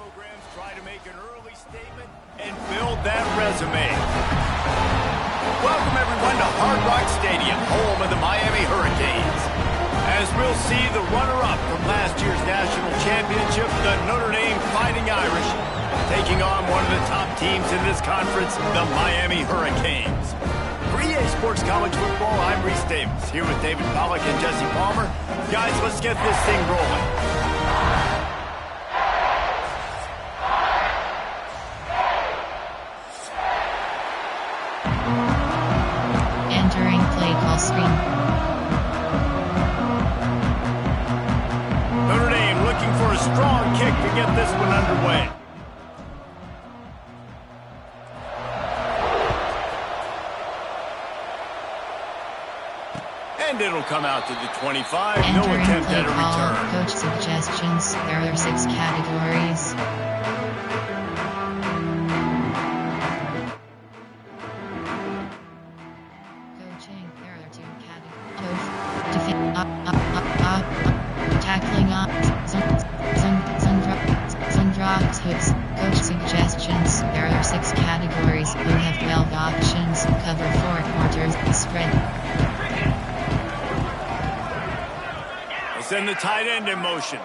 programs try to make an early statement and build that resume. Welcome everyone to Hard Rock Stadium, home of the Miami Hurricanes. As we'll see the runner-up from last year's national championship, the Notre Dame Fighting Irish, taking on one of the top teams in this conference, the Miami Hurricanes. For EA Sports College Football, I'm Reese Davis, here with David Pollack and Jesse Palmer. Guys, let's get this thing rolling. Entering play call screen. Notre Dame looking for a strong kick to get this one underway. And it'll come out to the 25. No Entering attempt play at a call. return. Coach suggestions. There are 6 categories. Coaching. There are 2 categories. Tackling up. Sundrops hooks. Coach suggestions. There are 6 categories. You have 12 options. Cover 4 quarters. Spread. Send the tight end in motion.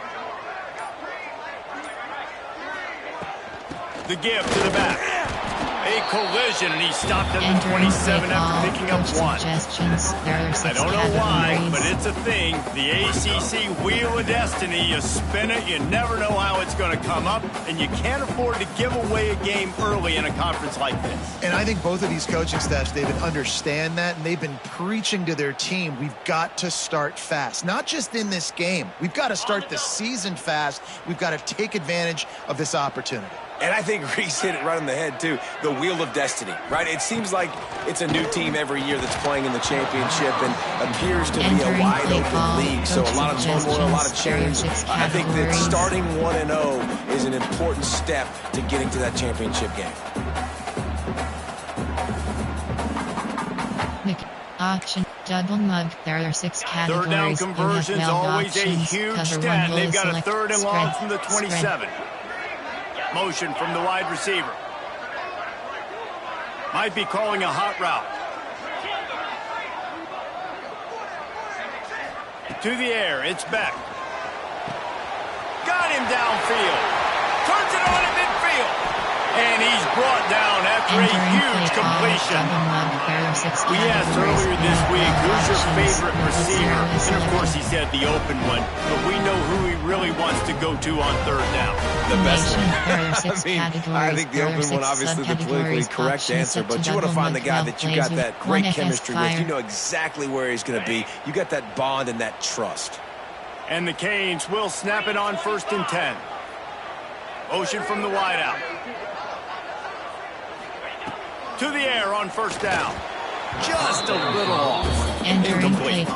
The give to the back. A collision, and he stopped at the 27 after picking up 1. I don't know why, but it's a thing. The ACC Wheel of Destiny, you spin it, you never know how it's going to come up, and you can't afford to give away a game early in a conference like this. And I think both of these coaching staffs, David, understand that, and they've been preaching to their team, we've got to start fast. Not just in this game. We've got to start the season fast. We've got to take advantage of this opportunity. And I think Reese hit it right on the head, too. The Wheel of Destiny, right? It seems like it's a new team every year that's playing in the championship and appears to be a wide-open league. So a lot of turmoil, a lot of change. I think that starting 1-0 is an important step to getting to that championship game. Option. Double mug. There are 6 categories. Third down conversion's always a huge stat. They've got a third and long from the 27. Motion from the wide receiver. Might be calling a hot route. To the air, it's Beck. Got him downfield. Turns it on in midfield. And he's brought down after a huge completion. We asked earlier this week, who's your favorite receiver? And of course he said the open one, but we know who he really wants to go to on third down. The best one. I think the open one, obviously the politically correct answer, but you want to find the guy that you got that great chemistry with. You know exactly where he's going to be. You got that bond and that trust. And the Canes will snap it on 1st and 10. Motion from the wideout. To the air on 1st down. Just a little off. Incomplete.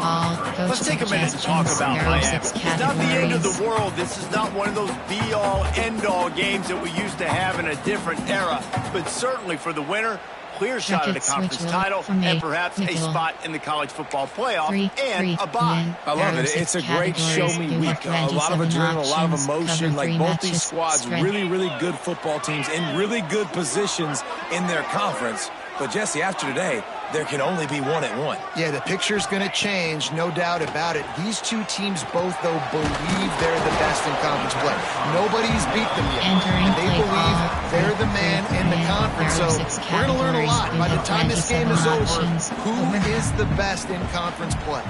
Let's take a minute to talk about Miami. It's not the end of the world. This is not one of those be-all, end-all games that we used to have in a different era. But certainly for the winner, clear shot at a conference title and perhaps a spot in the college football playoff and a bye. I love it. It's a great show-me week. A lot of adrenaline, a lot of emotion. Like both these squads, really, really good football teams in really good positions in their conference. But Jesse, after today, there can only be 1-1. Yeah, the picture's going to change, no doubt about it. These two teams both, though, believe they're the best in conference play. Nobody's beat them yet, and they believe they're the man in the conference. So we're going to learn a lot. By the time this game is over, who is the best in conference play?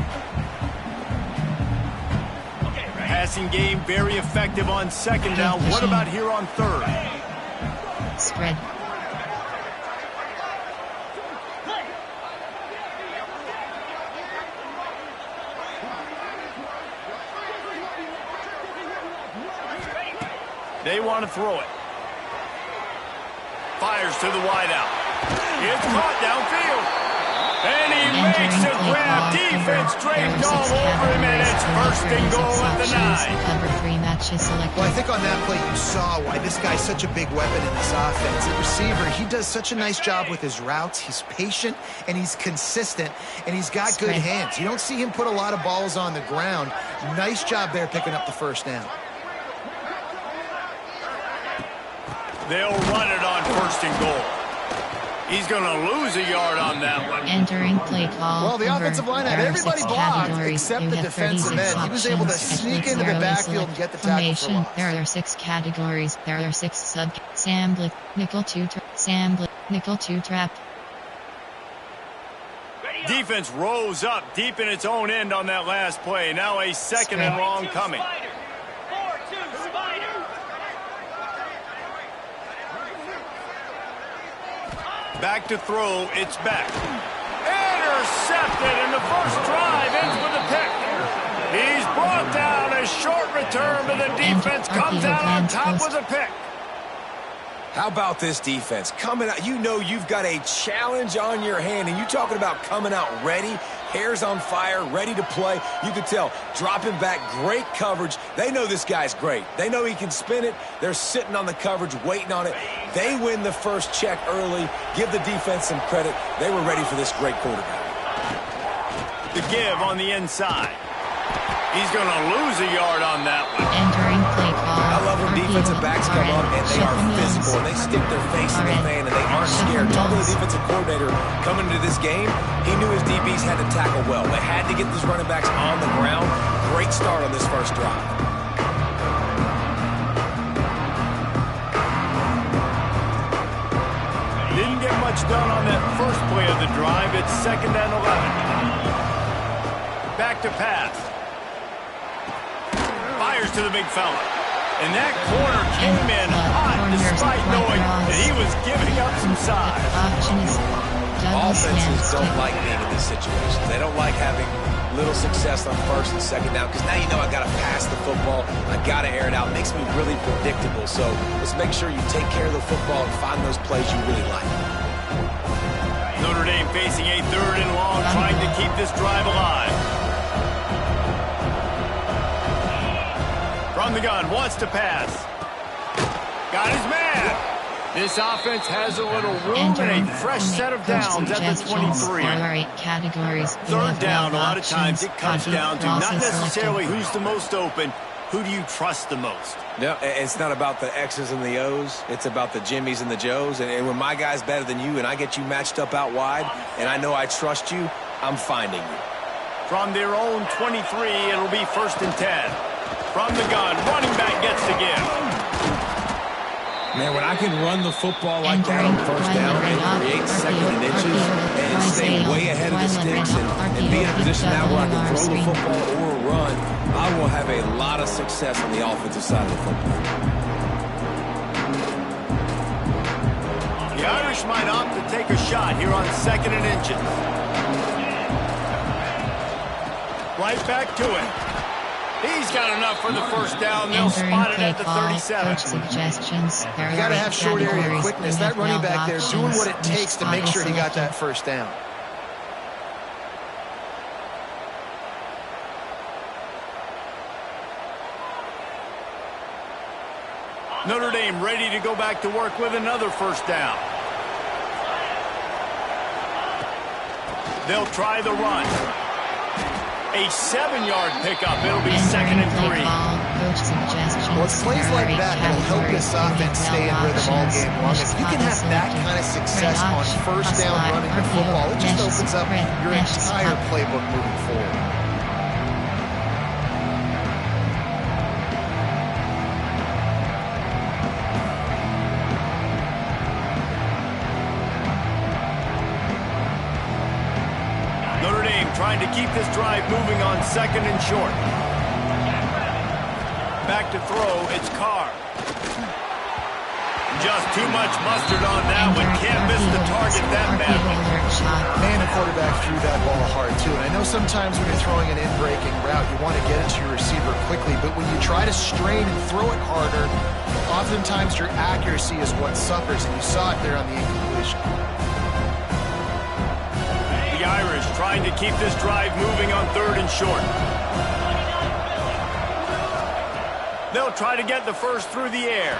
Passing game very effective on 2nd down. What about here on 3rd? Spread. They want to throw it. Fires to the wideout. It's caught downfield. And he makes a grab. Defense draped all over him, and it's 1st and goal at the 9. Cover 3 matches selected. Well, I think on that play you saw why this guy's such a big weapon in this offense. The receiver, he does such a nice job with his routes. He's patient, and he's consistent, and he's got good hands. You don't see him put a lot of balls on the ground. Nice job there picking up the 1st down. They'll run it on 1st and goal. He's going to lose a yard on that one. Entering play call. Well, the offensive line had everybody blocked except the defensive end. He was able to sneak into the backfield and get the tackle for loss. There are 6 categories. There are 6 sub. Sam Blick, nickel 2 trap. Sam Blick, nickel 2 trap. Defense rose up deep in its own end on that last play. Now a 2nd and long coming. Back to throw, it's back. Intercepted, and the first drive ends with a pick. He's brought down. A short return, but the defense comes out on top with a pick. How about this defense? Coming out, you know you've got a challenge on your hand, and you talking about coming out ready, hair's on fire, ready to play. You can tell, dropping back, great coverage. They know this guy's great. They know he can spin it. They're sitting on the coverage, waiting on it. They win the first check early. Give the defense some credit. They were ready for this great quarterback. The give on the inside. He's going to lose a yard on that one. Entering play call. I love when defensive backs come up and they are physical. And they stick their face in the fan and they aren't scared. Talking to the defensive coordinator coming into this game, he knew his DBs had to tackle well. They had to get these running backs on the ground. Great start on this first drive. Didn't get much done on that first play of the drive. It's 2nd and 11. Back to pass. Fires to the big fella. And that corner came in hot despite knowing that he was giving up some size. Offenses don't like being in these situations. They don't like having little success on 1st and 2nd down because now you know I got to pass the football. I got to air it out. It makes me really predictable. So let's make sure you take care of the football and find those plays you really like. Notre Dame facing a 3rd and long, trying to keep this drive alive. From the gun, wants to pass. Got his man. This offense has a little room and a fresh set of downs at the 23. There are 8 categories. 3rd down, a lot of times it comes down to not necessarily who's the most open, who do you trust the most? No, it's not about the X's and the O's. It's about the Jimmys and the Joes. And when my guy's better than you and I get you matched up out wide and I know I trust you, I'm finding you. From their own 23, it'll be 1st and 10. From the gun, running back gets the give. Man, when I can run the football like that on 1st down and create 2nd and inches and stay way ahead of the sticks and be in a position now where I can throw the football or run, I will have a lot of success on the offensive side of the football. The Irish might opt to take a shot here on 2nd and inches. Right back to it. He's got enough for the 1st down. They'll spot it at the 37. Coach suggestions. You got to have short area quickness. That running back there doing what it takes to make sure he got that 1st down. Notre Dame ready to go back to work with another 1st down. They'll try the run. A 7-yard pickup. It'll be 2nd and 3. Well, it's plays like that that'll help this offense stay in rhythm all game long. If you can have that kind of success on 1st down running the football, it just opens up your entire playbook moving forward. Trying to keep this drive moving on 2nd and short. Back to throw, it's Carr. Just too much mustard on that one. Can't miss the target that badly. Man, the quarterback threw that ball hard, too. And I know sometimes when you're throwing an in-breaking route, you want to get it to your receiver quickly. But when you try to strain and throw it harder, oftentimes your accuracy is what suffers. And you saw it there on the incompletion. The Irish trying to keep this drive moving on 3rd and short. They'll try to get the 1st through the air.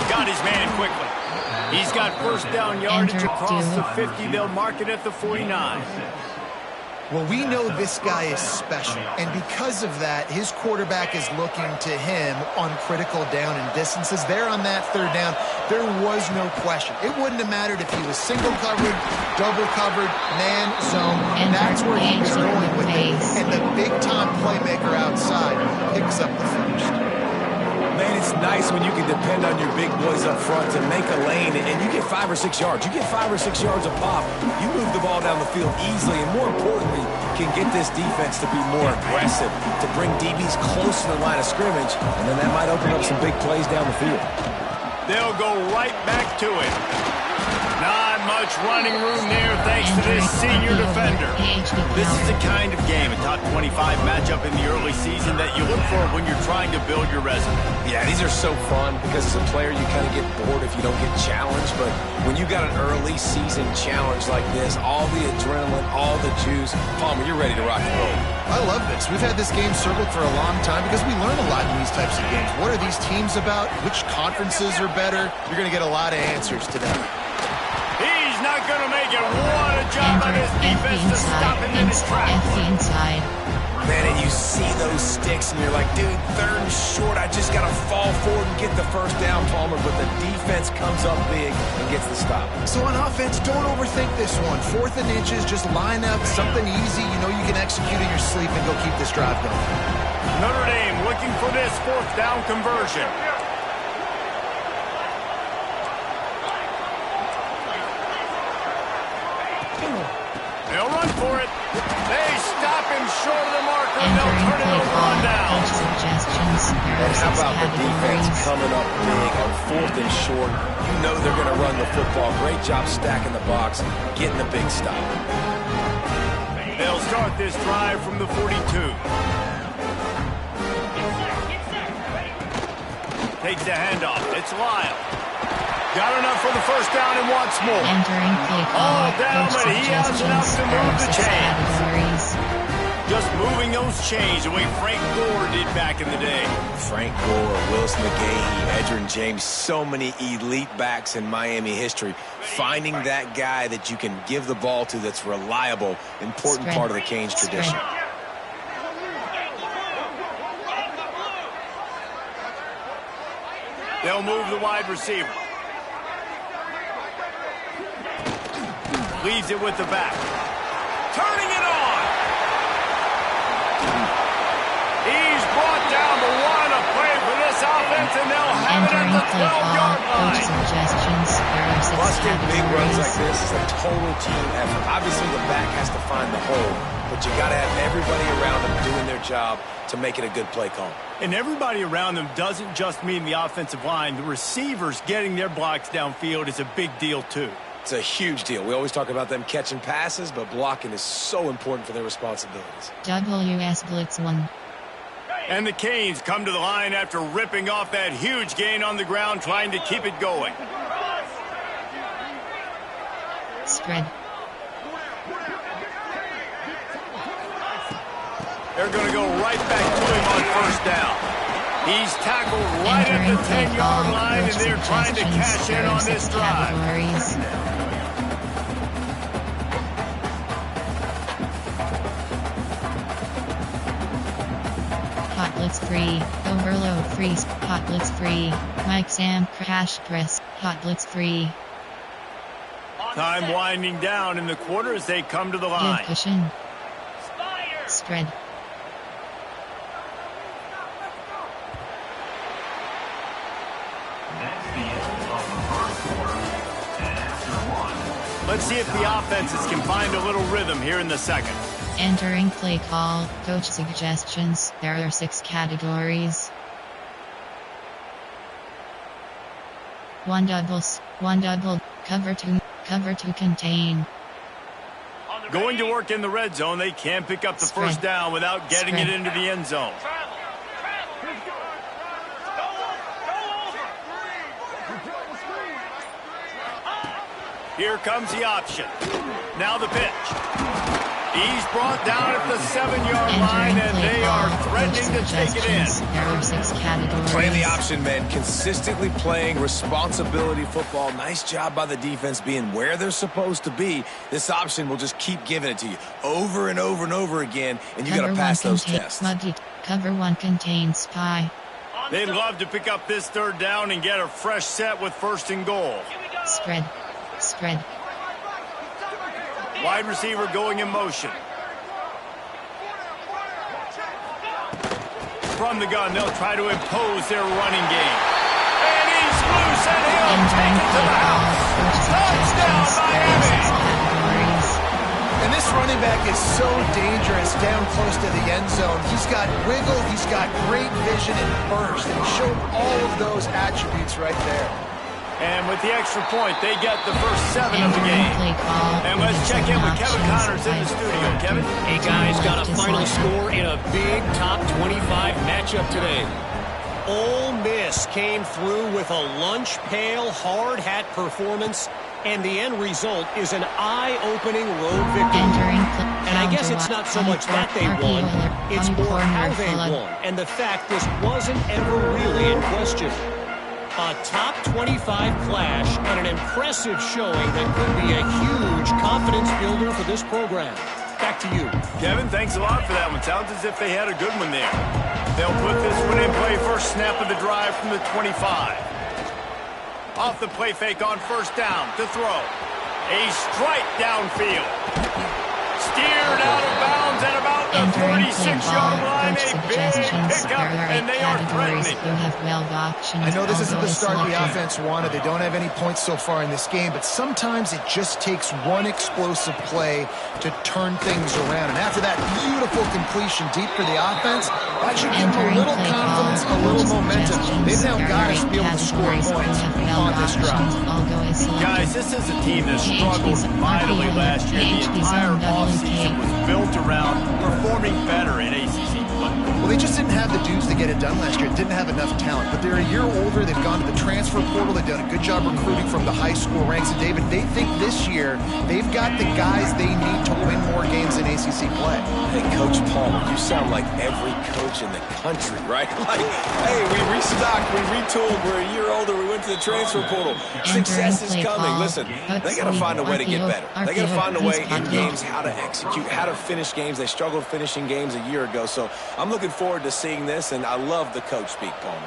Got his man quickly. He's got 1st down yardage across the 50. They'll mark it at the 49. Well, we know this guy is special, and because of that, his quarterback is looking to him on critical down and distances. There on that third down, there was no question. It wouldn't have mattered if he was single covered, double covered, man, zone, and that's where he was going with it. And the big-time playmaker outside picks up the first. Man, it's nice when you can depend on your big boys up front to make a lane, and you get 5 or 6 yards. You get 5 or 6 yards a pop. You move the ball down the field easily, and more importantly, can get this defense to be more aggressive, to bring DBs close to the line of scrimmage, and then that might open up some big plays down the field. They'll go right back to it. Not much running room there thanks to this senior defender. This is the kind of game, a top 25 matchup in the early season that you look for when you're trying to build your resume. Yeah, these are so fun because as a player you kind of get bored if you don't get challenged, but when you got an early season challenge like this, all the adrenaline, all the juice, Palmer, you're ready to rock and roll. I love this. We've had this game circled for a long time because we learn a lot in these types of games. What are these teams about? Which conferences are better? You're going to get a lot of answers today. He's not going to make it. What a job on his defense to stop him in his tracks. Inside. Man, and you see those sticks, and you're like, dude, third and short. I just got to fall forward and get the first down, Palmer. But the defense comes up big and gets the stop. So on offense, don't overthink this one. 4th and inches, just line up something easy. You know you can execute in your sleep and go keep this drive going. Notre Dame looking for this 4th down conversion. They'll run for it. They stop him short of the marker, and they'll turn it over on down. And how about the defense coming up big on 4th and short? You know they're going to run the football. Great job stacking the box, getting the big stop. They'll start this drive from the 42. Takes the handoff. It's Lyle. Got enough for the first down and wants more. Entering play call. All down, but he has enough to move the chains. Categories. Just moving those chains the way Frank Gore did back in the day. Frank Gore, Willis McGahee, Edgerrin James, so many elite backs in Miami history. Finding that guy that you can give the ball to that's reliable, important part of the Canes tradition. They'll move the wide receiver. Leaves it with the back. Turning it on. He's brought down, but what a play for this offense, and they'll have it at the 12-yard line. Busting big runs like this is a total team effort. Obviously, the back has to find the hole, but you got to have everybody around them doing their job to make it a good play call. And everybody around them doesn't just mean the offensive line. The receivers getting their blocks downfield is a big deal, too. It's a huge deal. We always talk about them catching passes, but blocking is so important for their responsibilities. WS Blitz 1. And the Canes come to the line after ripping off that huge gain on the ground, trying to keep it going. Spread. They're going to go right back to him on first down. He's tackled right at the 10-yard line, and they're trying to cash in on this drive. Hot Blitz free. Overload freeze. Hot Blitz free. Mike Sam crash press. Hot Blitz free. Time winding down in the quarter as they come to the line. Give cushion. Spread. Let's see if the offenses can find a little rhythm here in the second. Entering play call. Coach suggestions. There are 6 categories. 1 doubles. 1 double. Cover 2. Cover 2 contain. Going to work in the red zone. They can't pick up the first down without getting it into the end zone. Here comes the option. Now the pitch. He's brought down at the 7-yard line, and they are threatening to take it in. There are 6 categories. Playing the option, man. Consistently playing responsibility football. Nice job by the defense being where they're supposed to be. This option will just keep giving it to you over and over and over again, and you got to pass those tests. Cover 1 contains spy. They'd love to pick up this 3rd down and get a fresh set with 1st and goal. Spread. Spread. Wide receiver going in motion. From the gun, they'll try to impose their running game. And he's loose, and he'll take it to the house. Touchdown, Miami! And this running back is so dangerous down close to the end zone. He's got wiggle, he's got great vision and burst, and he showed all of those attributes right there. And with the extra point, they get the first 7 of the game. And let's check in with Kevin Connors in the studio. Kevin? Hey, guys, got a final score in a big top 25 matchup today. Ole Miss came through with a lunch pail, hard hat performance, and the end result is an eye-opening road victory. And I guess it's not so much that they won, it's more how they won, and the fact this wasn't ever really in question. A top 25 clash and an impressive showing that could be a huge confidence builder for this program. Back to you. Kevin, thanks a lot for that one. Sounds as if they had a good one there. They'll put this one in play first snap of the drive from the 25. Off the play fake on 1st down to throw. A strike downfield. Steered out of bounds at about the 46-yard line. A big pickup, and they are threatening. I know this isn't the start the offense wanted. They don't have any points so far in this game, but sometimes it just takes one explosive play to turn things around. And after that beautiful completion deep for the offense, that should give them a little confidence, a little momentum. They've now got us to be able to score points on this drive. Guys, this is a team that struggled mightily last year. The entire offseason was built around performing better in ACC play. Well, they just didn't have the dudes to get it done last year. Didn't have enough talent. But they're a year older. They've gone to the transfer portal. They've done a good job recruiting from the high school ranks. And, David, they think this year they've got the guys they need to win more games in ACC play. Hey, Coach Palmer, you sound like every coach in the country, right? Like, hey, we restocked, we retooled, we're a year older, we went to the transfer portal. Success is coming. Listen, they got to find a way to get better. They got to find a way in games how to execute, how to finish games. They struggled finishing games a year ago. So I'm looking forward to seeing this, and I love the coach speak, Palmer.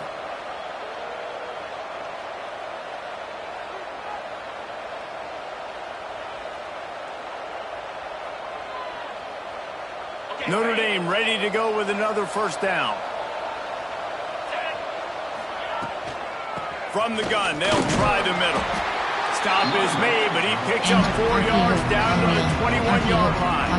Notre Dame ready to go with another 1st down. From the gun, they'll try the middle. Stop is made, but he picks up 4 yards down to the 21-yard line.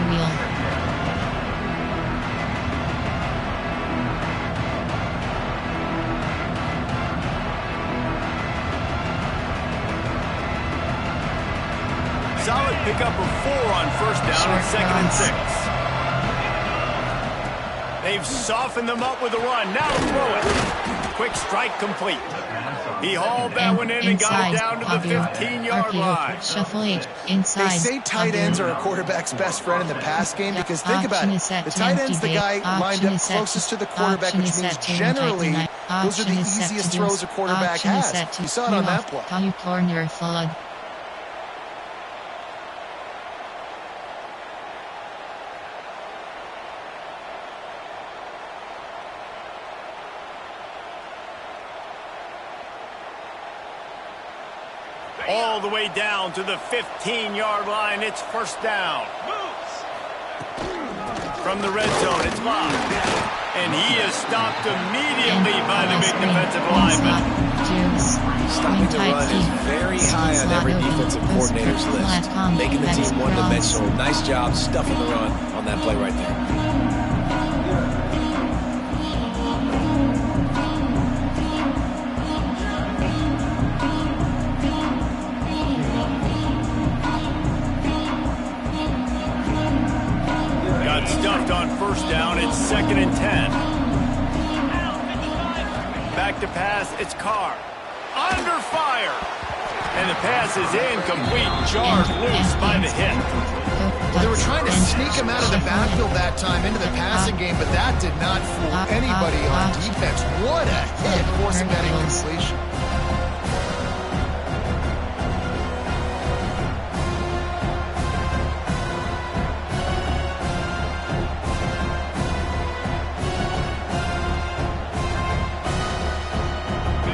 Solid pickup of 4 on 1st down and 2nd and 6. They've softened them up with a run. Now throw it. Quick strike complete. He hauled that one in and got it down to the 15-yard line. Shuffle H inside. They say tight ends are a quarterback's best friend in the pass game because think about it. The tight end's the guy lined up closest to the quarterback, which means generally those are the easiest throws a quarterback has. You saw it on that play. Corner flood. All the way down to the 15-yard line. It's 1st down. From the red zone, it's blocked. And he is stopped immediately by the big defensive lineman. Stopping the run is very high on every defensive coordinator's list. Making the team one-dimensional. Nice job stuffing the run on that play right there. Stuffed on 1st down. It's 2nd and 10. Back to pass. It's Carr. Under fire. And the pass is incomplete, jarred loose by the hit. Well, they were trying to sneak him out of the backfield that time into the passing game, but that did not fool anybody on defense. What a hit, forcing that incompletion.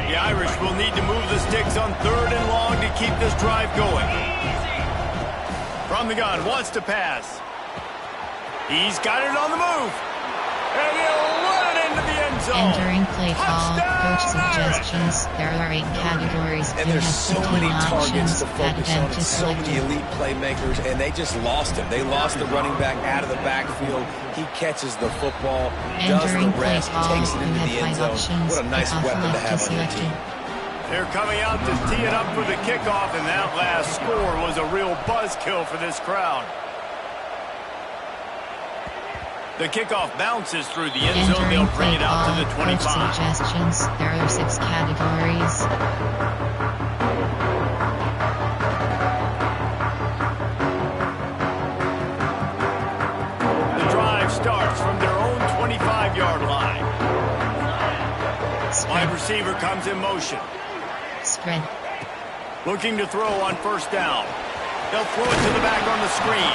The Irish will need to move the sticks on 3rd and long to keep this drive going. From the gun, wants to pass. He's got it on the move. And he'll run it into the end zone. Entering play call, coach suggestions. There are 8 categories. And there's so many targets to focus on, and so many elite playmakers, and they just lost him. They lost the running back out of the backfield. He catches the football, does the rest, takes it into the end zone. What a nice weapon to have on your team. They're coming out to tee it up for the kickoff, and that last score was a real buzzkill for this crowd. The kickoff bounces through the end zone. They'll bring it out to the 25. Suggestions. There are 6 categories. The drive starts from their own 25-yard line. Wide receiver comes in motion. Spread. Looking to throw on 1st down. They'll throw it to the back on the screen.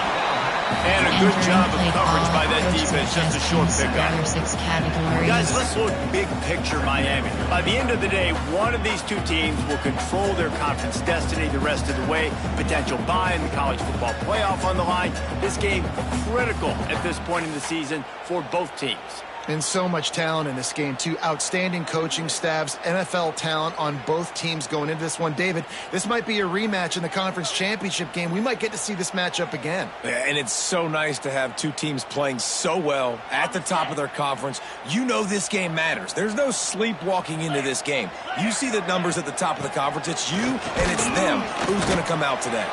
And a good job of coverage by that defense. Just a short pickup. 6 categories. Guys, let's look big picture Miami. By the end of the day, one of these 2 teams will control their conference destiny the rest of the way. Potential bye in the college football playoff on the line. This game critical at this point in the season for both teams. And so much talent in this game, too. Outstanding coaching staffs, NFL talent on both teams going into this one. David, this might be a rematch in the conference championship game. We might get to see this matchup again. Yeah, and it's so nice to have 2 teams playing so well at the top of their conference. You know this game matters. There's no sleepwalking into this game. You see the numbers at the top of the conference. It's you and it's them. Who's going to come out today?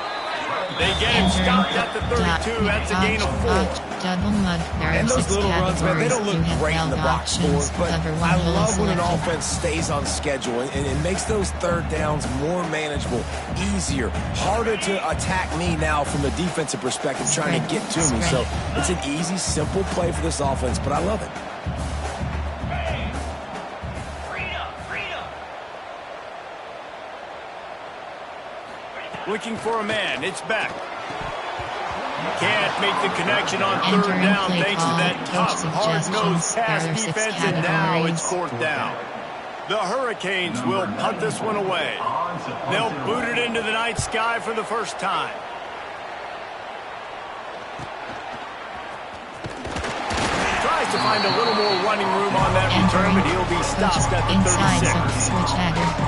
They get him stopped at the 32. That's a gain of 4. Double mud. And those little runs, man, they don't look great in the box scores, but I love when an offense stays on schedule and it makes those 3rd downs more manageable, easier, harder to attack me now from a defensive perspective trying to get to me. So it's an easy, simple play for this offense, but I love it. Looking for a man. It's back. Can't make the connection on 3rd down thanks to that tough, hard-nosed pass defense, and now it's 4th down. The Hurricanes will punt this one away. They'll boot it into the night sky for the first time. Tries to find a little more running room on that return, but he'll be stopped at the 36.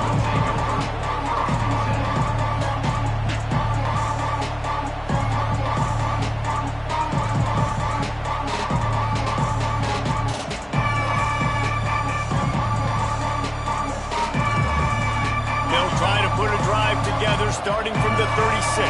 Together, starting from the 36.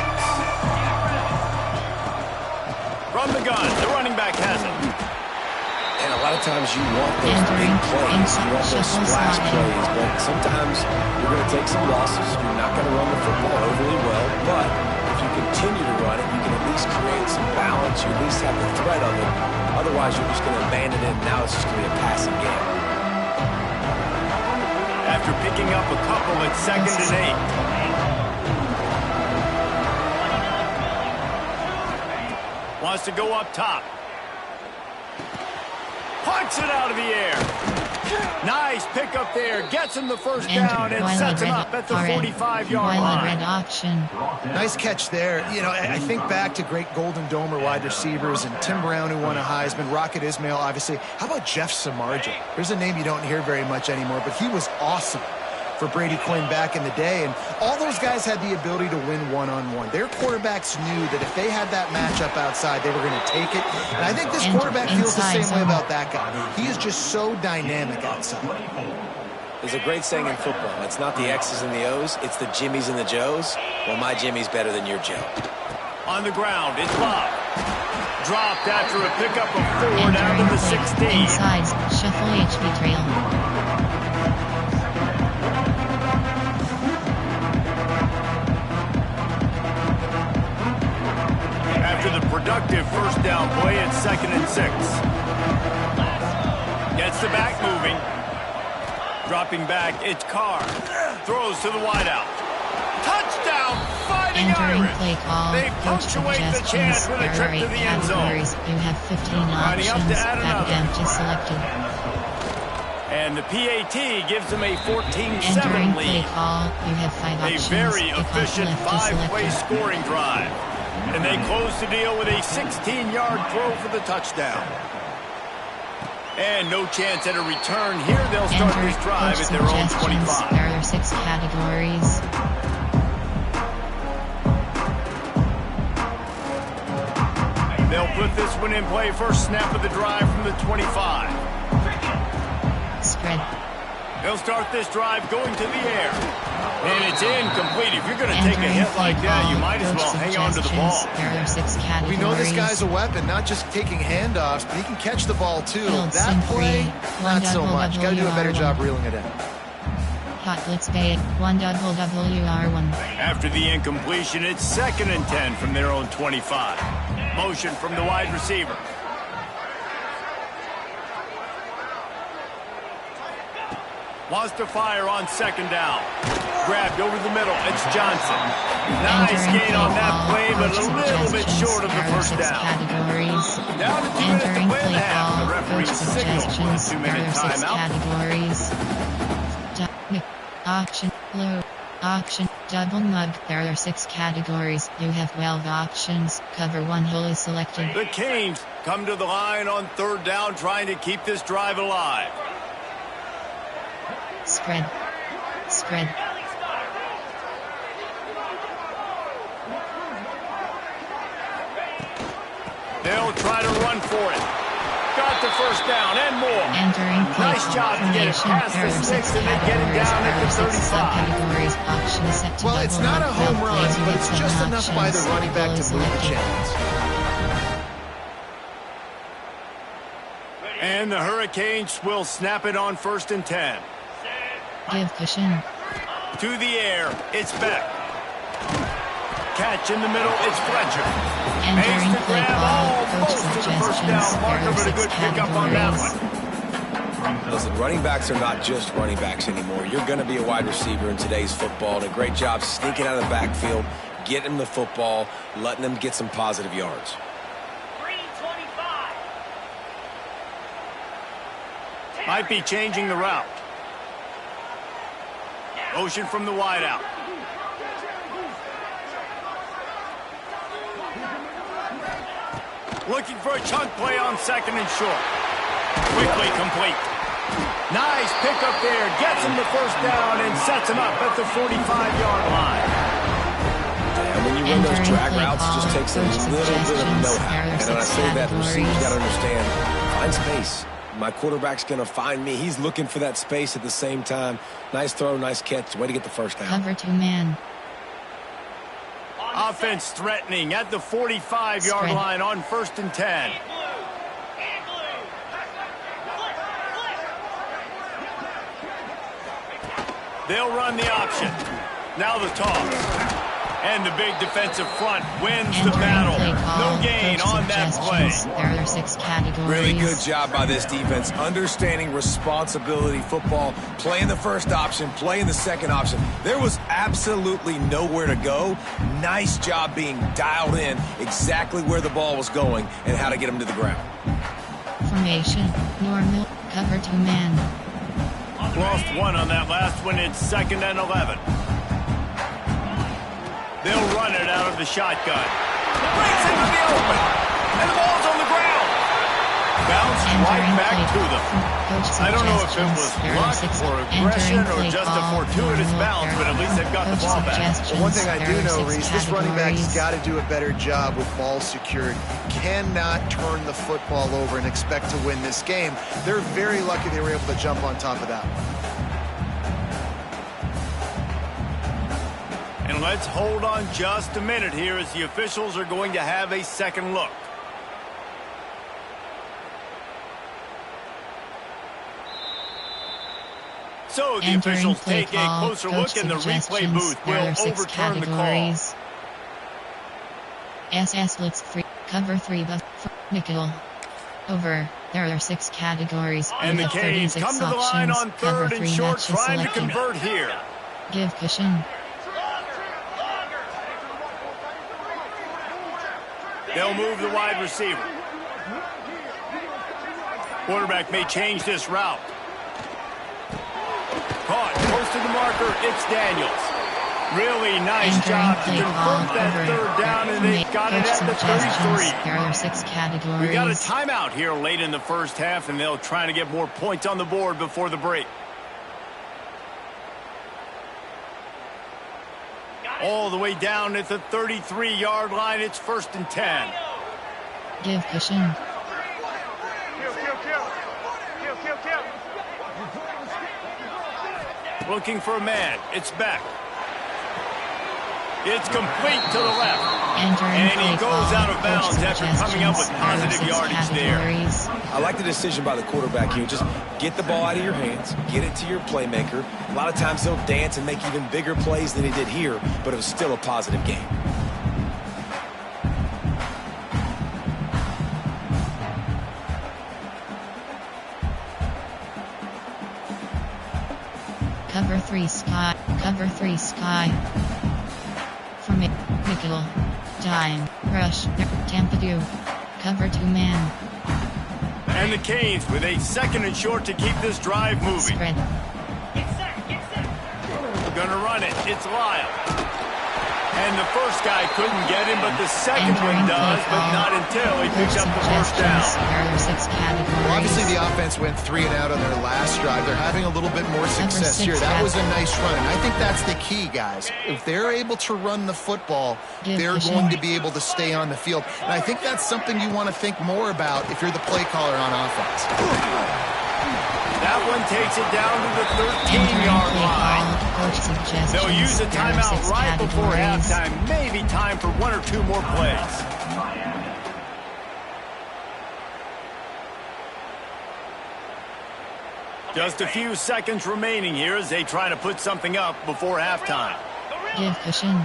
From the gun, the running back has it. And a lot of times you want those big plays, you want those splash plays, but sometimes you're going to take some losses. You're not going to run the football overly well, but if you continue to run it, you can at least create some balance. You at least have the threat of it. Otherwise, you're just going to abandon it, and now it's just going to be a passing game. After picking up a couple at 2nd and 8. Wants to go up top. Punts it out of the air. Nice pickup there. Gets him the 1st down and sets him up at the 45-yard line. Nice catch there. You know, I think back to great Golden Domer wide receivers and Tim Brown, who won a Heisman, Rocket Ismail, obviously. How about Jeff Samardzija? There's a name you don't hear very much anymore, but he was awesome for Brady Quinn back in the day, and all those guys had the ability to win one-on-one. Their quarterbacks knew that if they had that matchup outside, they were going to take it, and I think this quarterback feels the same way about that guy. He is just so dynamic outside. There's a great saying in football. It's not the X's and the O's, it's the Jimmies and the Joes. Well, my Jimmy's better than your Joe. On the ground, it's Bob. Dropped after a pickup of 4 down to the 16. Inside, shuffle HB trail. effective first down play at 2nd and 6. Gets the back moving. Dropping back, it's Carr. Throws to the wideout. Touchdown, Fighting Irish. Play call. They punctuate the chance with a trip to the end zone. You have 15 options. Empty selected. And the PAT gives them a 14-7 Entering lead. play call. You have 5 options. A very efficient 5-play selected. scoring drive. And they close the deal with a 16-yard throw for the touchdown. And no chance at a return here. They'll start this drive at their own 25. There are 6 categories. They'll put this one in play. First snap of the drive from the 25. Spread. They'll start this drive going to the air. And it's incomplete. If you're going to take a hit like that, you might as well hang on to the ball. There are 6 categories. We know this guy's a weapon, not just taking handoffs, but he can catch the ball too. That play, not so much. Got to do a better job reeling it in. Hot blitz bay 1WR1. After the incompletion, it's 2nd and 10 from their own 25. Motion from the wide receiver. Wants to fire on 2nd down. Grabbed over the middle. It's Johnson. Nice gain on that play, but a little bit short of the first down. Down to 2 minutes to play in the half. The referee signals for the 2-minute timeout. Categories. Auction. Blue. Auction. Double mug. There are 6 categories. You have 12 options. Cover 1 hole is selected. The Canes come to the line on 3rd down, trying to keep this drive alive. Spread. Spread. They'll try to run for it. Got the first down and more. Entering play Nice job to get it past the sticks and then get it down at the 35. Well, it's not a home run, but it's just enough by the running back to move the chains. And the Hurricanes will snap it on 1st and 10. Give cushion. To the air, it's Beck. Catch in the middle, it's Fletcher. Entering Makes the play grab call. Coach almost to the first suggestions. down There marker, are but a 6 good pickup on that categories. one. Listen, running backs are not just running backs anymore. You're going to be a wide receiver in today's football, and a great job sneaking out of the backfield, getting them the football, letting them get some positive yards. 325. Might be changing the route. Motion from the wideout. Looking for a chunk play on 2nd and short. Quickly complete. Nice pickup there. Gets him the first down and sets him up at the 45-yard line. And when you run those drag routes, it just takes a little bit of know-how. And when I say that, the receiver's got to understand, find space. My quarterback's going to find me. He's looking for that space at the same time. Nice throw, nice catch. Way to get the first down. Cover 2 man. Offense threatening at the 45-yard line on 1st and 10. They'll run the option. Now the toss. And the big defensive front wins the battle. No gain on that play. There are 6 categories. Really good job by this defense, understanding responsibility football, playing the first option, playing the second option. There was absolutely nowhere to go. Nice job being dialed in exactly where the ball was going and how to get them to the ground. Formation. Normal. Cover 2 man. Lost 1 on that last one. It's 2nd and 11. They'll run it out of the shotgun. Breaks into the open. And the ball's on the ground. Bounced right back to them. I don't know if it was luck or aggression or just a fortuitous bounce, but at least they've got the ball back. Well, one thing I do know, Reese, this running back has got to do a better job with ball security. Cannot turn the football over and expect to win this game. They're very lucky they were able to jump on top of that one. And let's hold on just a minute here as the officials are going to have a second look. So the officials take a closer look and the replay booth will overturn the call. SS looks free. Cover 3 buff. Nickel. Over. There are 6 categories. And the Canes come to the line on third and short, trying to convert here. Give cushion. They'll move the wide receiver. Quarterback may change this route. Caught, close to the marker, it's Daniels. Really nice job to convert that third down, and they got it at the 33. There are 6 categories. We got a timeout here late in the first half, and they'll try to get more points on the board before the break. All the way down at the 33-yard line, it's 1st and 10. Give cushion. Looking for a man. It's back. It's complete to the left. And he goes out of bounds after coming up with positive yardage there. I like the decision by the quarterback here. Just get the ball out of your hands, get it to your playmaker. A lot of times he'll dance and make even bigger plays than he did here, but it was still a positive game. Cover 3 sky. Cover 3 sky. From it. Nickel. Dime. Rush. Tampa 2. Cover 2 man. And the Canes with a 2nd and short to keep this drive moving. Spread. Gonna run it. It's Lyle. And the first guy couldn't get him, but the second one does, but not until he picks up the first down. Well, obviously the offense went 3 and out on their last drive. They're having a little bit more success here. That was a nice run, and I think that's the key, guys. If they're able to run the football, they're going to be able to stay on the field. And I think that's something you want to think more about if you're the play caller on offense. That one takes it down to the 13-yard line. They'll use a timeout right before halftime. Maybe time for 1 or 2 more plays. Just a few seconds remaining here as they try to put something up before halftime. Give cushion.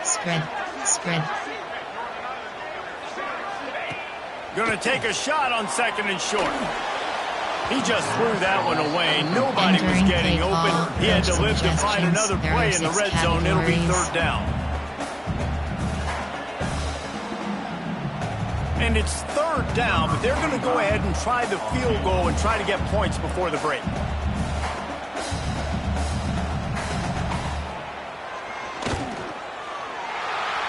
Spread. Spread. Gonna take a shot on 2nd and short. He just threw that one away. Nobody was getting open. He had to live to find another play in the red zone. It'll be 3rd down. And it's 3rd down, but they're going to go ahead and try the field goal and try to get points before the break.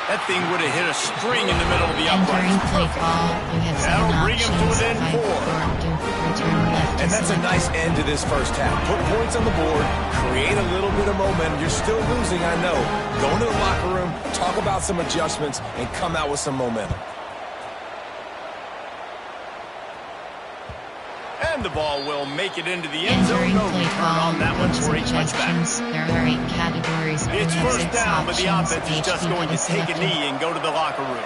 That thing would have hit a string in the middle of the uprights. That'll bring him to within 4. And that's a nice end to this first half. Put points on the board, create a little bit of momentum. You're still losing, I know. Go into the locker room, talk about some adjustments, and come out with some momentum. And the ball will make it into the end zone. No return on that one for a touchback. There are 8 categories. It's 1st down, but the offense is just going to take a knee and go to the locker room.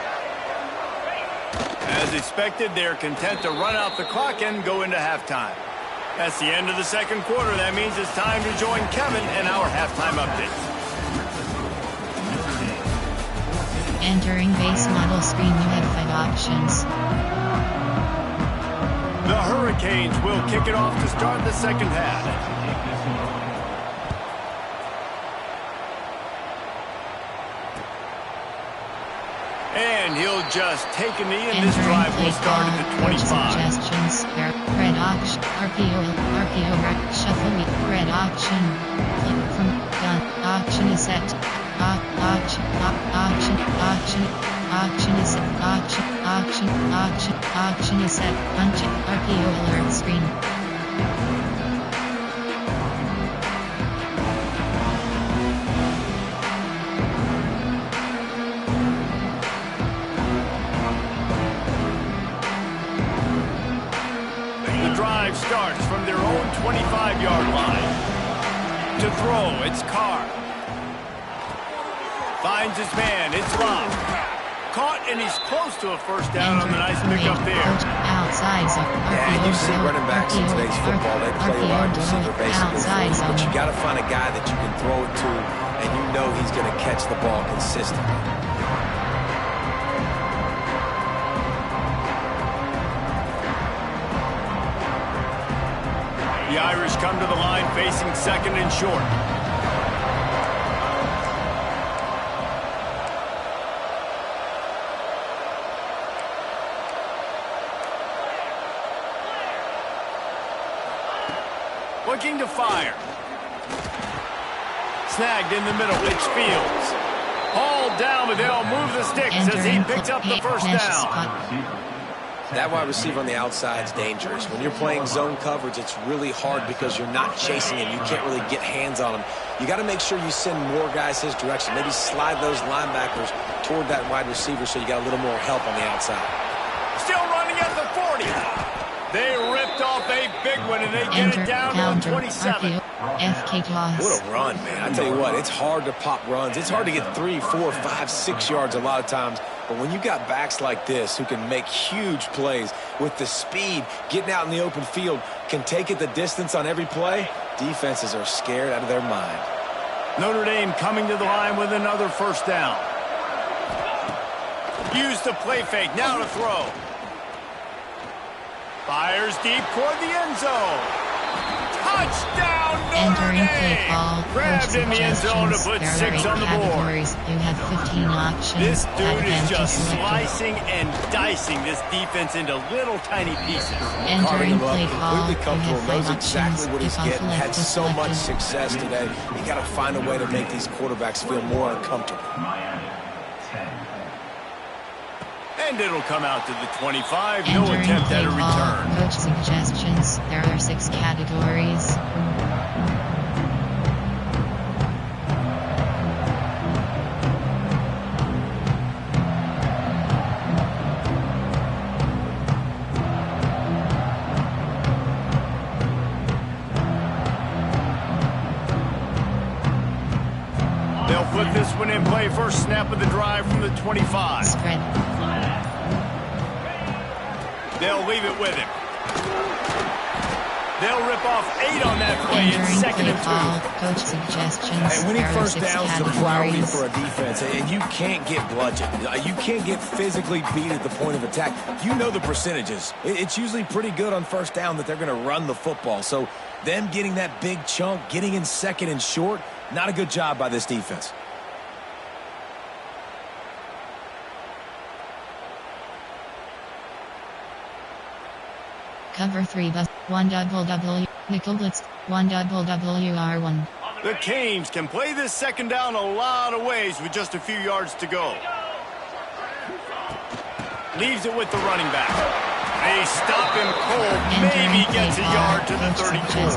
As expected, they're content to run out the clock and go into halftime. That's the end of the 2nd quarter. That means it's time to join Kevin and our halftime update. Entering base model screen, you have 5 options. The Hurricanes will kick it off to start the 2nd half. And he'll just take a knee, and this drive will start at the 25. Suggestions. Red auction. RPO, shuffle, red auction. Click from gun. Auction is set. Auction is set. Auction is set. Punch RPO alert screen. The drive starts from their own 25-yard line. To throw, it's Carr. Finds his man, it's Love. Caught, and he's close to a first down on the nice pickup there. Yeah, you see running backs in today's football, they play wide receiver basically, but you got to find a guy that you can throw it to, and you know he's going to catch the ball consistently. Irish come to the line facing second and short. Looking to fire. Snagged in the middle, it's Fields. Hauled down, but they'll move the sticks as he picks up the first down. That wide receiver on the outside is dangerous. When you're playing zone coverage, it's really hard because you're not chasing him. You can't really get hands on him. You got to make sure you send more guys his direction. Maybe slide those linebackers toward that wide receiver so you got a little more help on the outside. Still running at the 40. They ripped off a big one, and they get it down to 27. What a run, man. I tell you what, it's hard to pop runs. It's hard to get 3, 4, 5, 6 yards a lot of times. But when you got backs like this who can make huge plays with the speed, getting out in the open field, can take it the distance on every play, defenses are scared out of their mind. Notre Dame coming to the line with another first down. Use the play fake, now to throw. Fires deep toward the end zone. Touchdown, Notre Dame! Grabbed in the end zone to put 6 on the board. You have 15 options. This dude is just slicing and dicing this defense into little tiny pieces. Entering play call. Completely comfortable, knows exactly what he's getting, had so much success today. You got to find a way to make these quarterbacks feel more uncomfortable. And it'll come out to the 25. No attempt at a return. Coach suggestions. There are 6 categories. They'll put this one in play. First snap of the drive from the 25. Spread. They'll leave it with him. They'll rip off 8 on that play in second and 2. Coach suggestions. And winning first downs is a priority for a defense, and you can't get bludgeoned. You can't get physically beat at the point of attack. You know the percentages. It's usually pretty good on first down that they're going to run the football. So them getting that big chunk, getting in second and short, not a good job by this defense. Cover 3 bus, 1 double W, nickel blitz, 1 double WR1. The Canes can play this second down a lot of ways with just a few yards to go. Leaves it with the running back. They stop him cold, maybe gets a yard to the 32.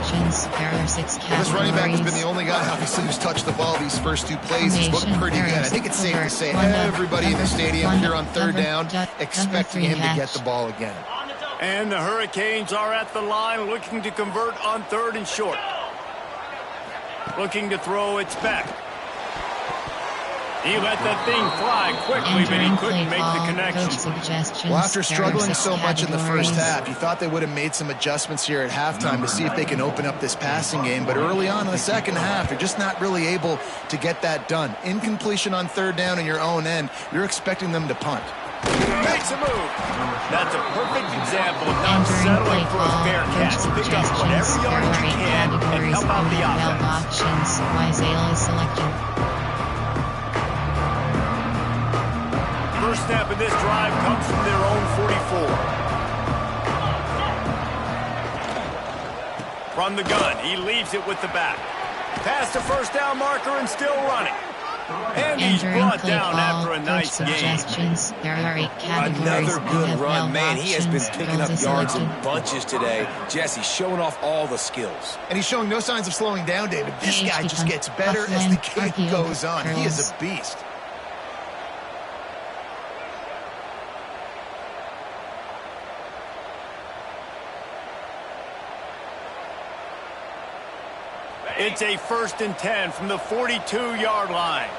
This running back has been the only guy, obviously, who's touched the ball these first 2 plays. He's looked pretty good. I think it's safe to say everybody in the stadium here on third down expecting him to get the ball again. And the Hurricanes are at the line looking to convert on third and short. Looking to throw, it's back. He let that thing fly quickly, but he couldn't make the connection. Well, after struggling so much in the first half, you thought they would have made some adjustments here at halftime to see if they can open up this passing game. But early on in the second half, they're just not really able to get that done. Incompletion on third down in your own end, you're expecting them to punt. Makes a move. That's a perfect example of not settling for a fair catch. Pick up whatever yardage you can and help out the offense. Is selected. First snap of this drive comes from their own 44. From the gun, he leaves it with the back. Past the first down marker and still running. And he's brought down after a nice game. There are 8 categories. Another good run, man. He has been picking up yards in bunches today. Jesse showing off all the skills. And he's showing no signs of slowing down, David. This guy just gets better as the game goes on. He is a beast. It's a 1st and 10 from the 42-yard line.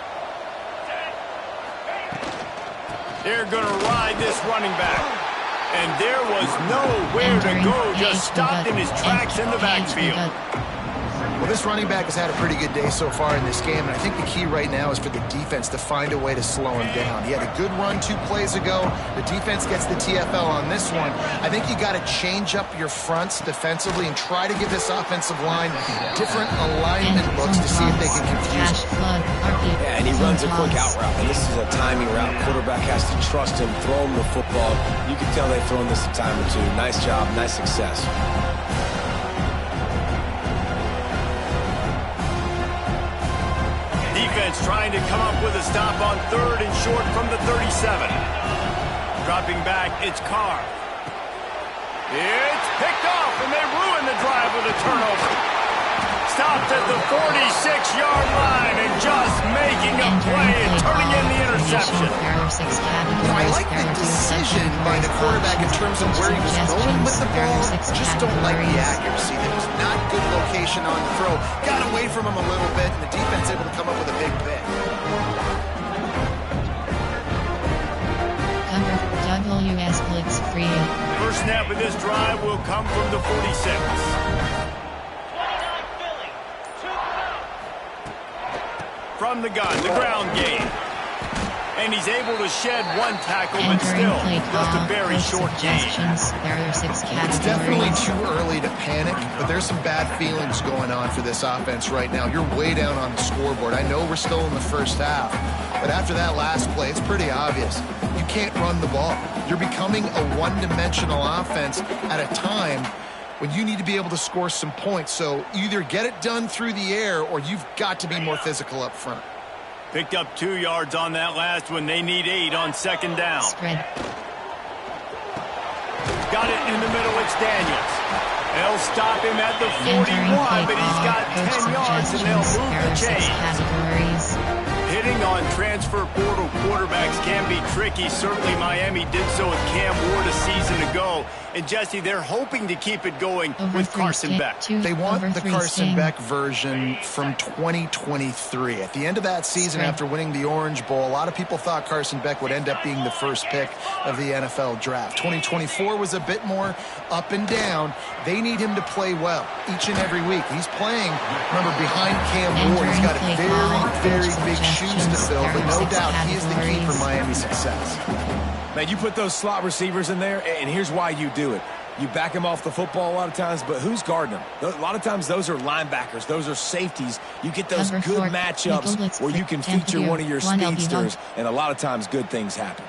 They're going to ride this running back. And there was nowhere to go, just stopped in his tracks in the backfield. Well, this running back has had a pretty good day so far in this game, and I think the key right now is for the defense to find a way to slow him down. He had a good run 2 plays ago. The defense gets the TFL on this one. I think you got to change up your fronts defensively and try to give this offensive line different alignment looks to see if they can confuse him. Yeah, and he runs a quick out route, and this is a timing route. Quarterback has to trust him, throw him the football. You can tell they've thrown this a time or two. Nice job, nice success. Defense trying to come up with a stop on 3rd and short from the 37. Dropping back, it's Carr. It's picked off, and they ruin the drive with a turnover. Stopped at the 46-yard line and just making a play and turning in the interception. I like the decision by the quarterback in terms of where he was going with the ball. Just don't like the accuracy. There was not good location on the throw. Got away from him a little bit, and the defense able to come up with a big pick. WS blitz free. First snap of this drive will come from the 46. From the gun, the ground game. And he's able to shed 1 tackle, but still just a very short game. It's definitely too early to panic, but there's some bad feelings going on for this offense right now. You're way down on the scoreboard. I know we're still in the first half, but after that last play, it's pretty obvious. You can't run the ball. You're becoming a one-dimensional offense at a time when you need to be able to score some points. So either get it done through the air or you've got to be more physical up front. Picked up 2 yards on that last one. They need 8 on 2nd down. Spread. Got it in the middle. It's Daniels. They'll stop him at the 41, but he's got 10 yards and they'll move the chains. Hitting on transfer portal quarterbacks can be tricky. Certainly Miami did so with Cam Ward a season ago. And Jesse, they're hoping to keep it going with Carson Beck. They want the Carson Beck version from 2023. At the end of that season, after winning the Orange Bowl, a lot of people thought Carson Beck would end up being the first pick of the NFL draft. 2024 was a bit more up and down. They need him to play well each and every week. He's playing, remember, behind Cam Ward. He's got a very, very big shoes to fill, but no doubt he is the key for Miami's success. Man, you put those slot receivers in there, and here's why you do it. You back them off the football a lot of times, but who's guarding them? A lot of times those are linebackers. Those are safeties. You get those good matchups where you can feature one of your speedsters, and a lot of times good things happen.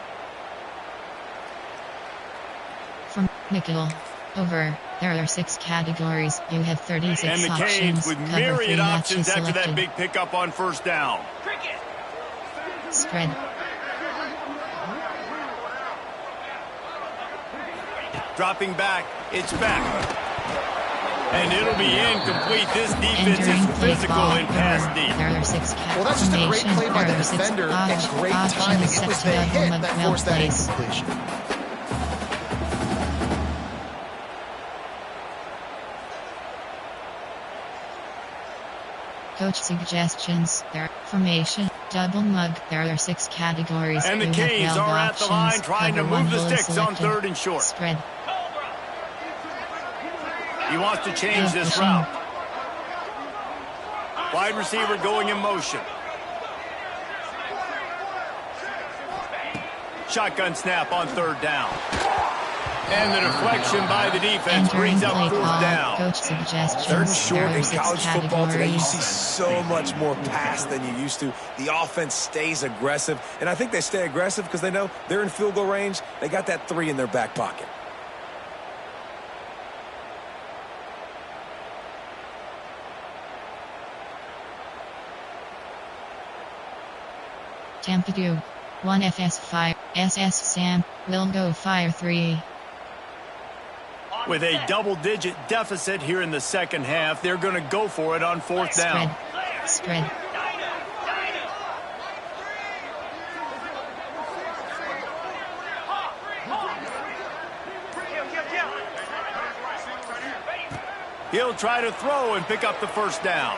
From nickel over, there are 6 categories. You have 36 options. And the Canes with myriad options after that big pickup on 1st down. Spread. Dropping back, it's back. And it'll be incomplete. This defense is physical in pass deep. Well, that's just a great play by the defender and great timing. It was the hit that forced that incompletion. Coach suggestions. There. Formation. Double mug. There are 6 categories. And the Canes are at the line trying to move the sticks on 3rd and short. Spread. He wants to change this route. Wide receiver going in motion. Shotgun snap on 3rd down. And the deflection by the defense brings up 4th down. Coach suggestions. 3rd and short in college football today, you see so much more pass than you used to. The offense stays aggressive, and I think they stay aggressive because they know they're in field goal range. They got that 3 in their back pocket. Tampadu. 1 FS5. SS Sam will go fire 3. With a double-digit deficit here in the 2nd half, they're going to go for it on 4th down. Spread. He'll try to throw and pick up the 1st down.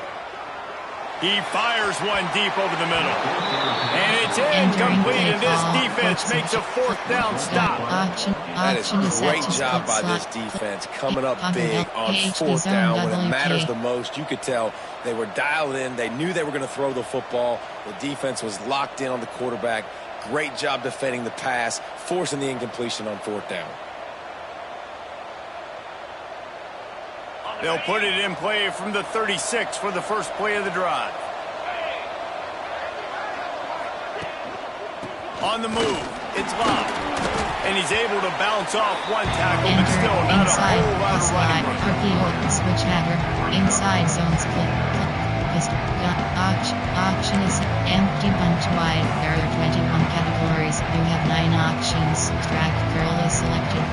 He fires one deep over the middle. And it's incomplete, and this defense makes a 4th down stop. That is a great job by this defense, coming up big on fourth down when it matters the most. You could tell they were dialed in. They knew they were going to throw the football. The defense was locked in on the quarterback. Great job defending the pass, forcing the incompletion on fourth down. They'll put it in play from the 36 for the first play of the drive. On the move, it's Love. And he's able to bounce off one tackle, but still not a whole lot of running room. RPO, switch header, inside zone split. Option is empty bunch wide. There are 21 categories. You have 9 options. Track curl is selected.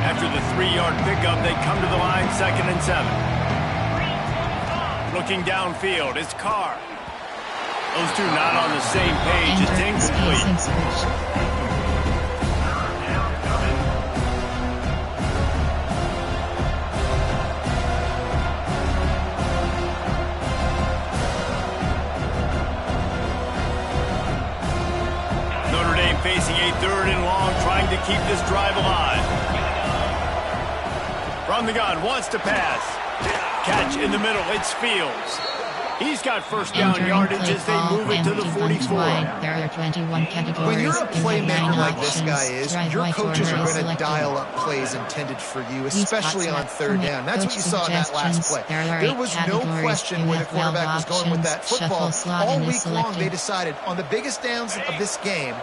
After the 3-yard pickup, they come to the line, 2nd and 7. Looking downfield, it's Carr. Those two not on the same page. It's incomplete. Notre Dame facing a 3rd and long, trying to keep this drive alive. From the gun, wants to pass. Catch in the middle, it's Fields. He's got first down yardage as they move it to the 44. There are 21 categories. When you're a playmaker like this guy is, your coaches are going to dial up plays intended for you, especially on 3rd down. That's what you saw in that last play. There was no question where the quarterback was going with that football. All week long, they decided on the biggest downs of this game,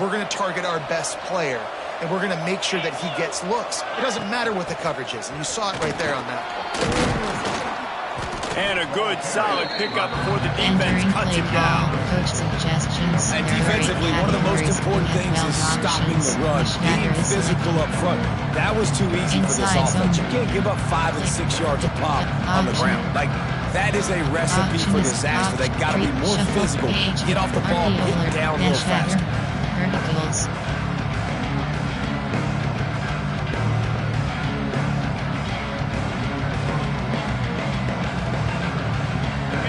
we're going to target our best player, and we're going to make sure that he gets looks. It doesn't matter what the coverage is, and you saw it right there on that play. And a good, solid pickup before the defense cuts him down. And defensively, one of the most important things is stopping the run, being physical up front. That was too easy for this offense. You can't give up 5 and 6 yards a pop on the ground. Like, that is a recipe for disaster. They got to be more physical, get off the ball, get down a little faster.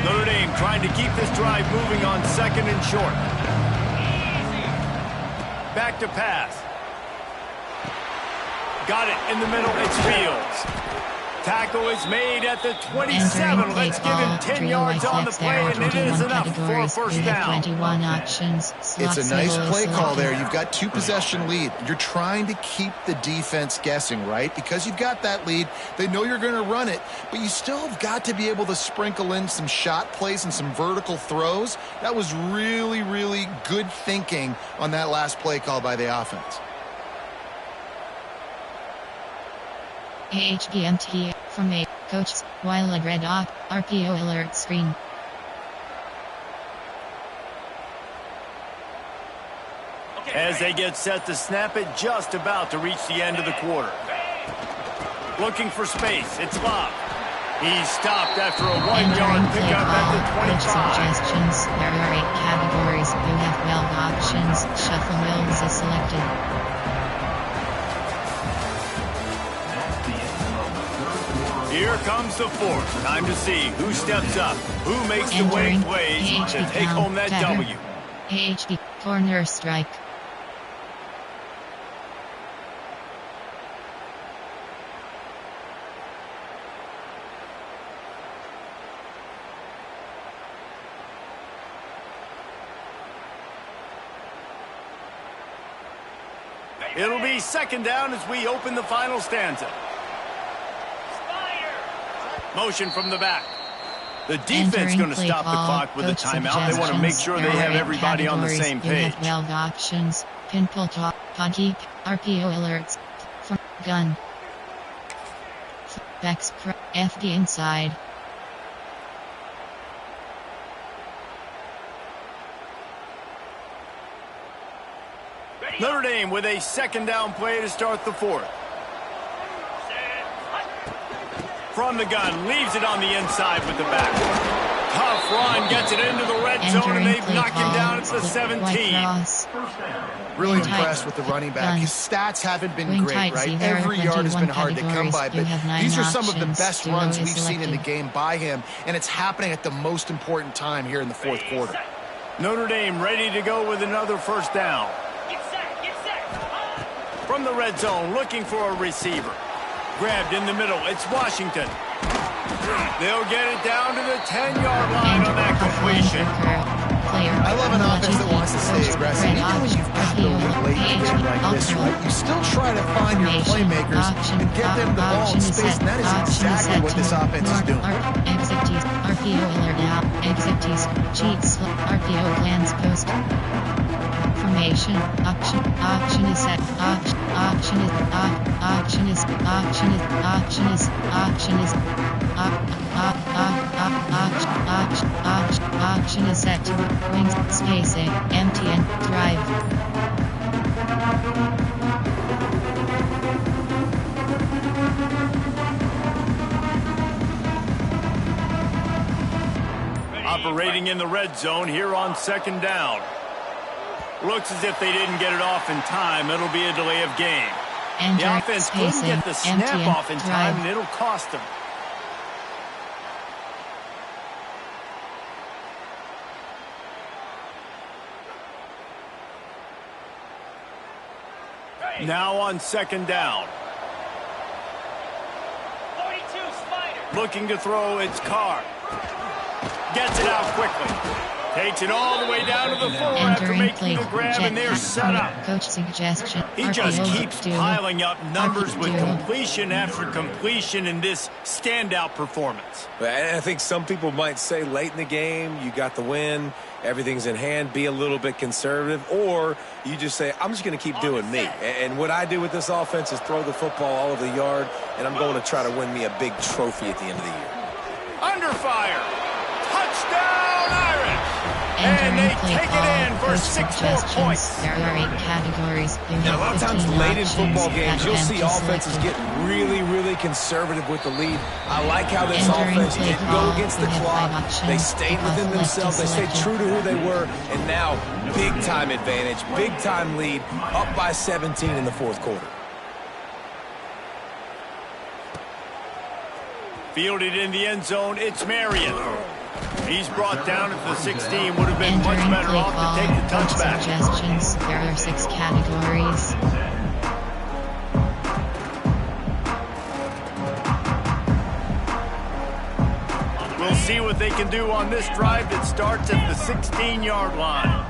Notre Dame trying to keep this drive moving on 2nd and short. Back to pass. Got it in the middle. It's Fields. Tackle is made at the 27. Let's give him 10 yards on the play, and it is enough for a first down. 21 options. It's a nice play call there. You've got 2-possession lead. You're trying to keep the defense guessing, right? Because you've got that lead. They know you're going to run it, but you still have got to be able to sprinkle in some shot plays and some vertical throws. That was really, really good thinking on that last play call by the offense. HPMT from a coach while a red RPO alert screen. As they get set to snap it, just about to reach the end of the quarter. Looking for space, it's Love. He's stopped after a 1-yard pickup at the 25. Suggestions. There are 8 categories. You have 12 options. Shuffle wheels is selected. Here comes the 4th. Time to see who steps up, who makes the winning plays to take home that W. HD corner strike. It'll be 2nd down as we open the final stanza. Motion from the back. The defense going to stop the clock with a timeout. They want to make sure they have everybody on the same page. 12 options. Pinpull top, pod keep, RPO alerts, from gun, backs, FD inside. Notre Dame with a 2nd down play to start the 4th. From the gun, leaves it on the inside with the back. Tough run, gets it into the red zone, and they've knocked him down at the 17. Really impressed with the running back. His stats haven't been great, right? Every yard has been hard to come by, but these are some of the best runs we've seen in the game by him, and it's happening at the most important time here in the fourth quarter. Notre Dame ready to go with another first down. From the red zone, looking for a receiver. Grabbed in the middle, it's Washington. They'll get it down to the 10-yard line on that completion. I love an offense that wants to stay aggressive. Even when you've got the late game like this, right, you still try to find your playmakers and get them the ball in space, and that is exactly what this offense is doing. RPO alert out. Executes. Cheats. RPO plans post. Formation. Option is set. Option is set to wings, spacing, empty and drive. Operating in the red zone here on second down. Looks as if they didn't get it off in time. It'll be a delay of game. The offense couldn't get the snap off in time, and it'll cost them. Now on second down. 42 Spider. Looking to throw, it's Carr. Gets it out quickly. Takes it all the way down to the 4 after making the grab, and they're set up. Coach suggestion. He just keeps piling up numbers with completion after completion in this standout performance. I think some people might say late in the game, you got the win, everything's in hand, be a little bit conservative, or you just say, I'm just going to keep doing me. And what I do with this offense is throw the football all over the yard, and I'm going to try to win me a big trophy at the end of the year. Under fire. Touchdown, Irish. And they take it in for 6 more points. There are 8 categories. And a lot of times late in football games, you'll see offenses get really conservative with the lead. I like how this offense didn't go against the clock. They stayed within themselves. They stayed true to who they were. And now, big-time advantage, big-time lead, up by 17 in the fourth quarter. Fielded in the end zone, it's Marion. He's brought down at the 16. Would have been much better off to take the touchback. Suggestions. There are 6 categories. We'll see what they can do on this drive that starts at the 16-yard line.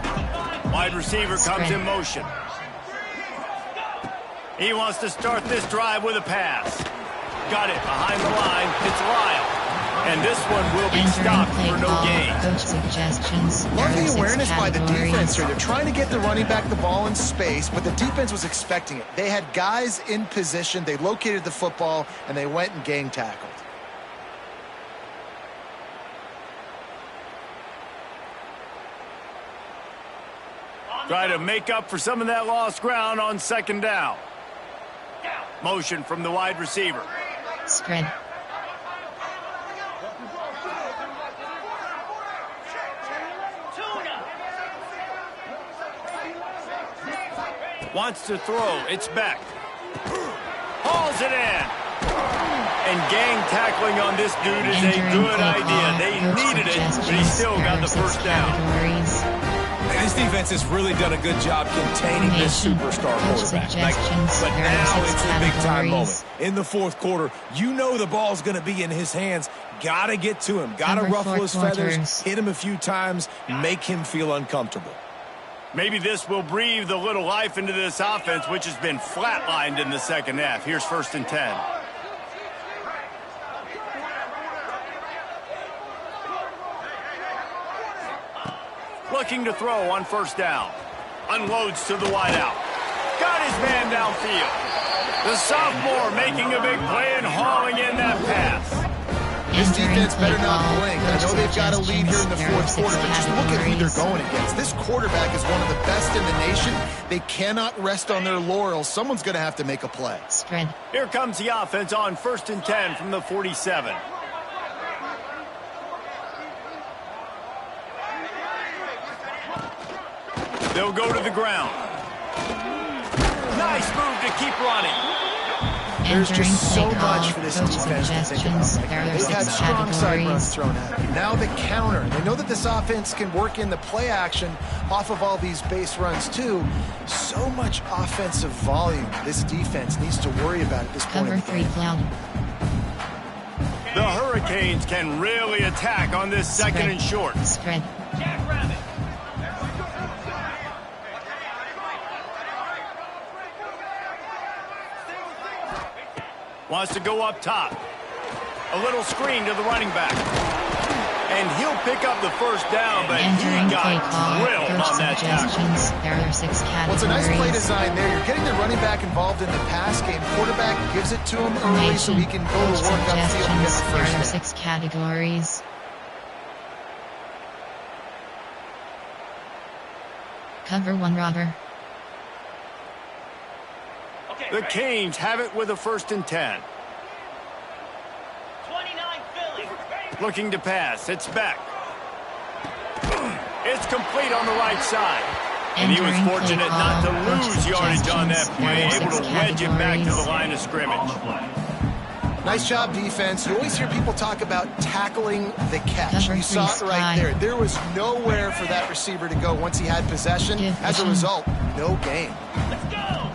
Wide receiver comes in motion. He wants to start this drive with a pass. Got it behind the line. It's Lyle. And this one will be stopped for no gain. Coach suggestions. Love the awareness by the defense here. They're trying to get the running back the ball in space, but the defense was expecting it. They had guys in position. They located the football, and they went and gang tackled. Try to make up for some of that lost ground on second down. Motion from the wide receiver. Spread. Wants to throw. It's Beck. Hauls it in. And gang tackling on this dude is a good idea. They needed it, but he still got the first down. This defense has really done a good job containing this superstar quarterback. But now it's a big-time moment. In the fourth quarter, you know the ball's going to be in his hands. Got to get to him. Got to ruffle his feathers, hit him a few times, make him feel uncomfortable. Maybe this will breathe a little life into this offense, which has been flatlined in the second half. Here's 1st and 10. Looking to throw on first down. Unloads to the wideout. Got his man downfield. The sophomore making a big play and hauling in that pass. This defense better not blink. I know they've got a lead here in the fourth quarter, but just look at who they're going against. This quarterback is one of the best in the nation. They cannot rest on their laurels. Someone's going to have to make a play. Spread. Here comes the offense on 1st and 10 from the 47. They'll go to the ground. Nice move to keep running. There's just so much for this defense to think about. They've had strong side runs thrown at them. Now the counter. They know that this offense can work in the play action off of all these base runs too. So much offensive volume this defense needs to worry about at this point in the game. The Hurricanes can really attack on this second and short. Spread. Wants to go up top. A little screen to the running back. And he'll pick up the first down, but he got drilled on that tackle. There are 6 categories. Well, it's a nice play design there. You're getting the running back involved in the pass game. Quarterback gives it to him early so he can go to work upfield and get the first down. There are 6 categories. Cover 1 robber. The Canes have it with a 1st and 10. 29 Philly. Looking to pass. It's back. It's complete on the right side. And he was fortunate not to lose yardage on that play, able to wedge it back to the line of scrimmage. Nice job, defense. You always hear people talk about tackling the catch. You saw it right there. There was nowhere for that receiver to go once he had possession. As a result, no gain. Let's go.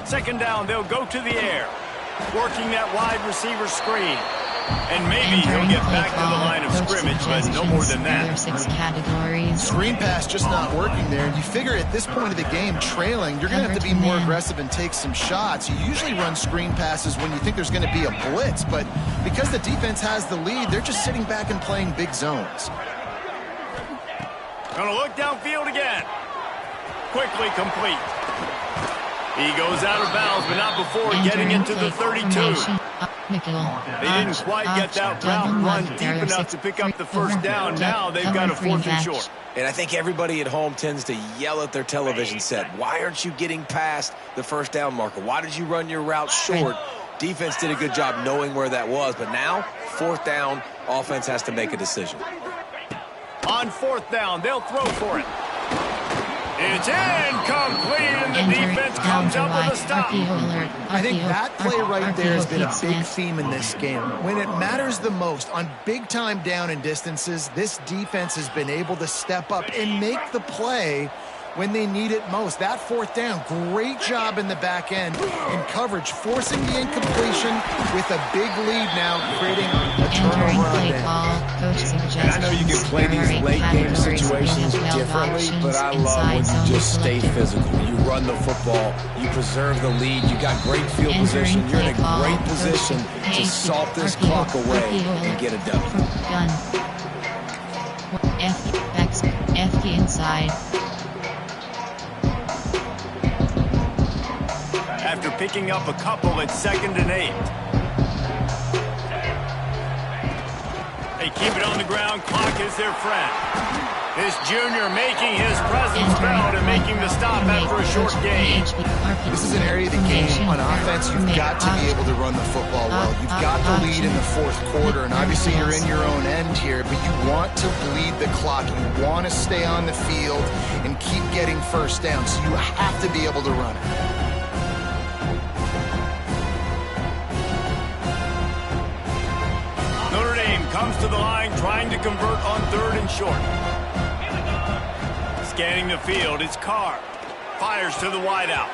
2nd down, they'll go to the air. Working that wide receiver screen. And maybe he'll get back to the line of scrimmage, but no more than that. There are 6 categories. Screen pass just not working there. And you figure at this point of the game, trailing, you're going to have to be more aggressive and take some shots. You usually run screen passes when you think there's going to be a blitz. But because the defense has the lead, they're just sitting back and playing big zones. Gonna look downfield again. Quickly complete. He goes out of bounds, but not before getting into the 32. They didn't quite get that route run deep enough to pick up the 1st down. Now they've got a 4th and short. And I think everybody at home tends to yell at their television set, why aren't you getting past the 1st down marker? Why did you run your route short? Defense did a good job knowing where that was, but now 4th down, offense has to make a decision. On 4th down, they'll throw for it. It's incomplete, and the defense comes up with a stop. I think that play right there has been a big theme in this game. When it matters the most, on big-time down and distances, this defense has been able to step up and make the play when they need it most. That 4th down, great job in the back end in coverage, forcing the incompletion with a big lead now, creating a turnover on them. And I know you can play these late game situations differently, but I love when you just stay physical. You run the football, you preserve the lead, you got great field position, you're in a great position to salt this clock away and get it done. FD inside. After picking up a couple at 2nd and 8. They keep it on the ground. Clock is their friend. This junior making his presence felt and making the stop after a short gain. This is an area of the game on offense you've got to be able to run the football well. You've got the lead in the 4th quarter, and obviously you're in your own end here, but you want to bleed the clock. You want to stay on the field and keep getting 1st down, so you have to be able to run it. Notre Dame comes to the line, trying to convert on 3rd and short. Scanning the field, it's Carr. Fires to the wideout.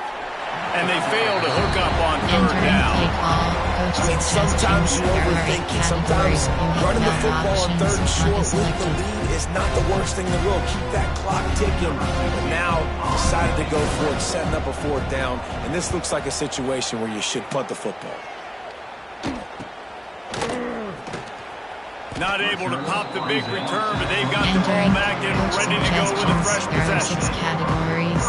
And they fail to hook up on 3rd down. I mean, sometimes you overthink it. Sometimes running the football on 3rd and short with the lead is not the worst thing in the world. Keep that clock ticking. But now decided to go for it, setting up a 4th down. And this looks like a situation where you should punt the football. Not able to pop the big return, but they've got the ball back and ready to go with a fresh possession. 6 categories.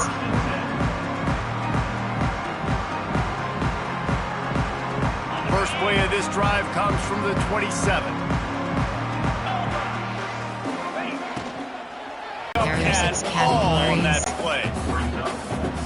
First play of this drive comes from the 27. There are 6 On that